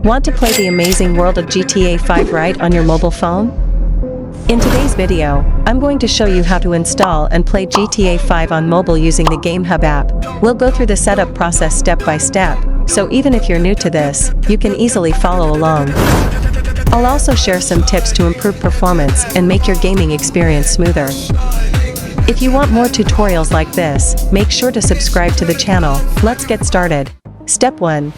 Want to play the amazing world of GTA 5 right on your mobile phone? In today's video, I'm going to show you how to install and play GTA 5 on mobile using the GameHub app. We'll go through the setup process step by step, so even if you're new to this, you can easily follow along. I'll also share some tips to improve performance and make your gaming experience smoother. If you want more tutorials like this, make sure to subscribe to the channel. Let's get started. Step 1.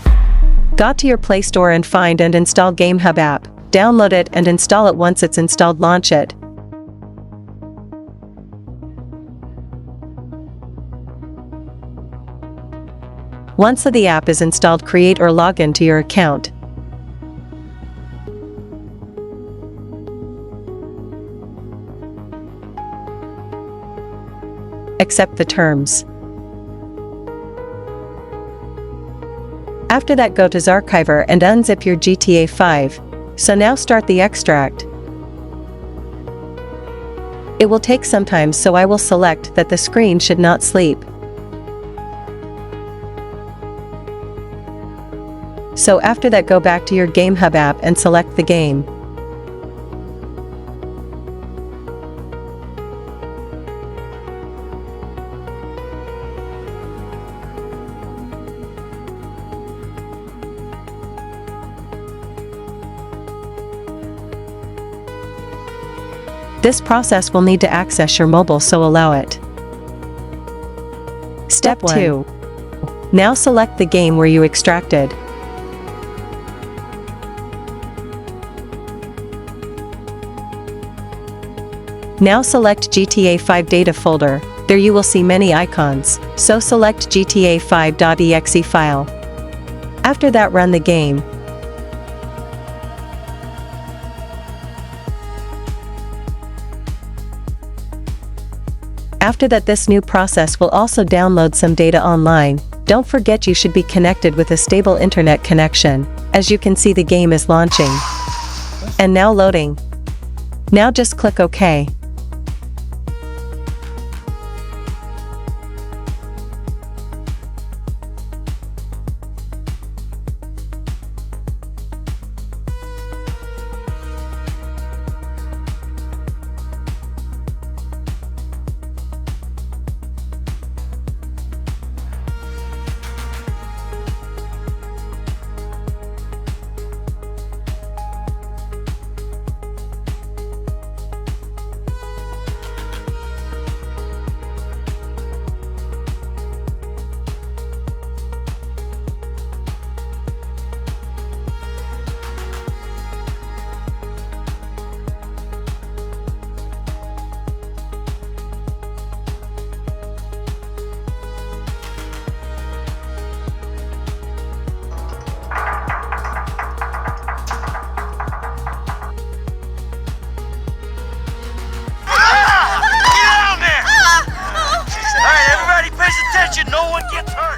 Go to your Play Store and find and install GameHub app. Download it and install it. Once it's installed, launch it. Once the app is installed, create or log in to your account. Accept the terms. After that, go to Archiver and unzip your GTA 5. So now start the extract. It will take some time, so I will select that the screen should not sleep. So after that, go back to your GameHub app and select the game. This process will need to access your mobile, so allow it. Step 2. Now select the game where you extracted. Now select GTA 5 data folder. There you will see many icons, so select GTA5.exe file. After that, run the game. After that, this new process will also download some data online. Don't forget you should be connected with a stable internet connection. As you can see, the game is launching. And now loading. Now just click OK. No one gets hurt.